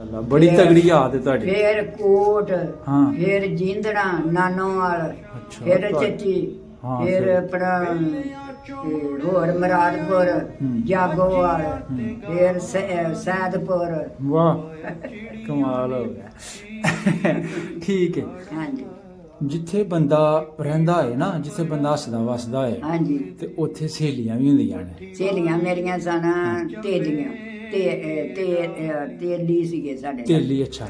ਅੱਲਾ ਬੜੀ ਤਗੜੀ ਯਾਦ ਹੈ ਤੁਹਾਡੀ। ਫਿਰ ਕੋਟ, ਹਾਂ। ਫਿਰ ਜਿੰਦੜਾ ਨਾਨੋਵਾਲ, ਅੱਛਾ, ਫਿਰ ਤੁਹਾਡੀ- ਚੱਚੀ, ਹਾਂ, ਫਿਰ ਫਿਰ- ਆਪਣਾ ਹੋਰ ਮਰਾਦਪੁਰ, ਜਾਗੋਵਾਲ, ਫਿਰ ਸੈਦਪੁਰ। ਵਾਹ ਕਮਾਲ ਹੋ ਗਿਆ। ਠੀਕ ਹੈ। ਹਾਂਜੀ ਜਿੱਥੇ ਬੰਦਾ ਰਹਿੰਦਾ ਹੈ ਨਾ, ਜਿੱਥੇ ਬੰਦਾ ਹੱਸਦਾ ਵਸਦਾ ਹੈ ਹਾਂਜੀ। ਤੇ ਉੱਥੇ ਸਹੇਲੀਆਂ ਵੀ ਹੁੰਦੀਆਂ ਨੇ। ਸਹੇਲੀਆਂ ਮੇਰੀਆਂ ਸਨ ਤੇਲੀਆਂ, ਤੇਲੀ ਸੀਗੇ ਸਾਡੇ ਨਾਲ। ਤੇਲੀ ਅੱਛਾ।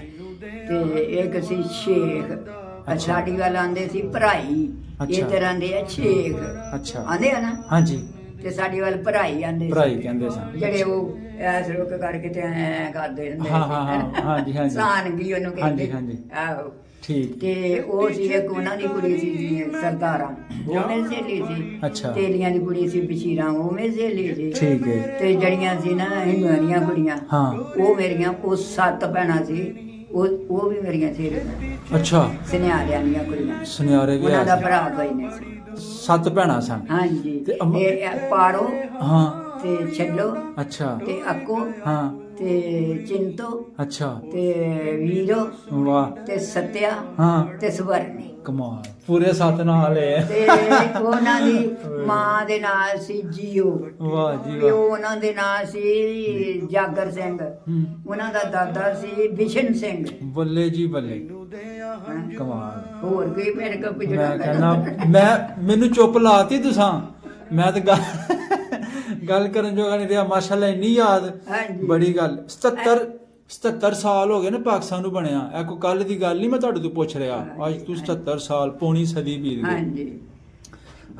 ਤੇ ਇੱਕ ਸੀ ਸ਼ੇਖ, ਸਾਡੀ ਵੱਲ ਆਂਦੇ ਸੀ ਭਰਾਈ, ਅੱਛਾ। ਇਹ ਤਰ੍ਹਾਂ ਦੇ ਆ ਸ਼ੇਖ ਅੱਛਾ ਆਂਦੇ ਆ ਨਾ, ਹਾਂਜੀ ਤੇ ਸਾਡੀ ਵੱਲ ਭਰਾਈ ਆਂਦੇ ਸੀ, ਭਰਾਈ ਕਹਿੰਦੇ ਸਨ। ਜਿਹੜੇ ਉਹ ਐਸ ਰੁਕ ਕਰਕੇ ਤੇ ਐ ਕਰਦੇ ਹੁੰਦੇ ਹਾਂ, ਹਾਂ, ਹਾਂ, ਹਾਂਜੀ, ਹਾਂਜੀ। ਸਾਨਗੀ ਉਹਨੂੰ ਕਹਿੰਦੇ। ਹਾਂਜੀ, ਹਾਂਜੀ। ਆਹੋ। ਠੀਕ। ਤੇ ਉਹ ਸੀ ਇੱਕ ਉਹਨਾਂ ਦੀ ਕੁੜੀ ਸੀ ਜੀ ਸਰਦਾਰਾਂ, ਉਹ ਮੇਰੀ ਸਹੇਲੀ ਸੀ। ਅੱਛਾ। ਤੇਲੀਆਂ ਦੀ ਕੁੜੀ ਸੀ ਬਸ਼ੀਰਾਂ, ਉਹ ਮੇਰੀ ਸਹੇਲੀ ਸੀ। ਠੀਕ ਹੈ। ਤੇ ਜਿਹੜੀਆਂ ਸੀ ਨਾ ਹਿੰਦੂਆਂ ਦੀਆਂ ਕੁੜੀਆਂ, ਹਾਂ। ਉਹ ਮੇਰੀਆਂ, ਉਹ 7 ਭੈਣਾਂ ਸੀ, ਉਹ ਵੀ ਮੇਰੀਆਂ ਸਹੇਲੀਆਂ, ਅੱਛਾ। ਸੁਨਿਆਰਿਆਂ ਦੀਆਂ ਕੁੜੀਆਂ। ਸੁਨਿਆਰੇ ਵੀ ਉਹਨਾਂ ਦਾ ਆਏ ਭਰਾ ਕੋਈ ਨਹੀਂ ਸੀ। ਸੀ। 7 ਭੈਣਾਂ ਸਨ। ਹਾਂਜੀ। ਤੇ ਇਹ ਪਾਰੋ ਹਾਂ। ਤੇ ਛੱਲੋ ਅੱਛਾ। ਤੇ ਅੱਕੋ ਹਾਂ। ਤੇ ਚਿੰਤੋ ਅੱਛਾ। ਤੇ ਵੀਰੋ ਵਾਹ। ਤੇ ਸਤਿਆ ਹਾਂ। ਤੇ ਸਵਰਨੀ। ਕਮਾਲ, ਪੂਰੇ 7 ਨਾਲ ਹੈ। ਤੇ ਉਹਨਾਂ ਦੀ ਮਾਂ ਦੇ ਨਾਲ ਸੀ ਜੀਓ, ਵਾਹ ਜੀ ਪਿਓ ਵਾਹ। ਉਹਨਾਂ ਦੇ ਨਾਂ ਸੀ ਜਾਗਰ ਸਿੰਘ, ਉਹਨਾਂ ਦਾ ਦਾਦਾ ਸੀ ਬਿਸ਼ਨ ਸਿੰਘ। ਬੱਲੇ ਜੀ ਬੱਲੇ, ਹੈਂ। ਕਮਾਲ। ਹੋਰ ਕੋਈ ਮੇਰੇ ਕੋਲ ਮੈਂ ਪੁੱਛਣਾ ਕਹਿੰਦਾ ਮੈਨੂੰ ਚੁੱਪ ਲਾਤੀ ਤੁਸਾਂ। ਮੈਂ ਤਾਂ ਗੱਲ ਕਰਨ ਜੋਗਾ ਨਹੀਂ ਰਿਹਾ। ਮਾਸ਼ਾਅੱਲਾ ਇੰਨੀ ਯਾਦ, ਹਾਂਜੀ। ਬੜੀ ਗੱਲ। 77 ਸਾਲ ਹੋ ਗਏ ਨੇ ਪਾਕਿਸਤਾਨ ਨੂੰ ਬਣਿਆ। ਇਹ ਕੋਈ ਕੱਲ ਦੀ ਗੱਲ ਨਹੀਂ, ਮੈਂ ਤੁਹਾਡੇ ਤੋਂ ਪੁੱਛ ਰਿਹਾ। ਅੱਜ ਤੂੰ 77 ਸਾਲ, ਪੌਣੀ ਸਦੀ ਬੀਤ ਗਈ। ਹਾਂਜੀ।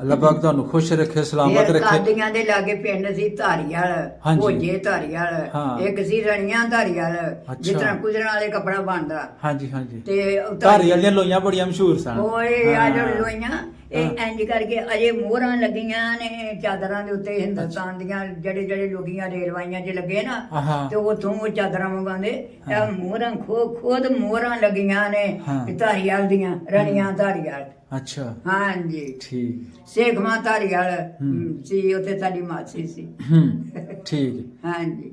ਅੱਲਾਹ ਪਾਕ ਤੁਹਾਨੂੰ ਖੁਸ਼ ਰੱਖੇ, ਸਲਾਮਤ ਫਿਰ ਰੱਖੇ। ਕਾਦੀਆਂ ਦੇ ਲਾਗੇ ਪਿੰਡ ਸੀ ਧਾਰੀਵਾਲ, ਹਾਂਜੀ। ਭੋਜੇ ਧਾਰੀਵਾਲ, ਹਾਂ। ਇੱਕ ਸੀ ਰਣੀਆਂ ਧਾਰੀਵਾਲ, ਜਿਸ ਤਰ੍ਹਾਂ ਅੱਛਾ। ਕੁਜਰਾਂ ਵਾਲੇ ਕੱਪੜਾ ਬਣਦਾ। ਹਾਂਜੀ ਹਾਂਜੀ। ਤੇ ਧਾਰੀ ਵਾਲੀਆਂ ਲੋਈਆਂ ਬੜੀਆਂ ਮਸ਼ਹੂਰ ਸਨ। ਓਏ ਆ ਜੋ ਹਾਂ। ਲੋਈਆਂ, ਇਹ ਇੰਜ ਕਰਕੇ ਅਜੇ ਮੋਹਰਾਂ ਲੱਗੀਆਂ ਨੇ ਚਾਦਰਾਂ ਦੇ ਉੱਤੇ, ਹਿੰਦੁਸਤਾਨ ਦੀਆਂ ਜਿਹੜੇ ਜਿਹੜੇ ਲੋਕੀਆਂ ਰੇਲਵਾਈਆਂ 'ਚ ਲੱਗੇ ਨਾ, ਆਹਾ। ਤੇ ਉਥੋਂ ਉਹ ਚਾਦਰਾਂ ਮੰਗਾਉਂਦੇ। ਇਹ ਮੋਹਰਾਂ ਖੁਦ ਮੋਹਰਾਂ ਲੱਗੀਆਂ ਨੇ ਹਾਂ। ਧਾਰੀਵਾਲ ਦੀਆਂ, ਰਣੀਆਂ ਧਾਰੀਵਾਲ। ਅੱਛਾ। ਹਾਂਜੀ। ਠੀਕ। ਸੇਖਵਾਂ ਧਾਰੀਵਾਲ ਸੀ, ਉੱਥੇ ਸਾਡੀ ਮਾਸੀ ਸੀ। ਠੀਕ। ਹਾਂਜੀ।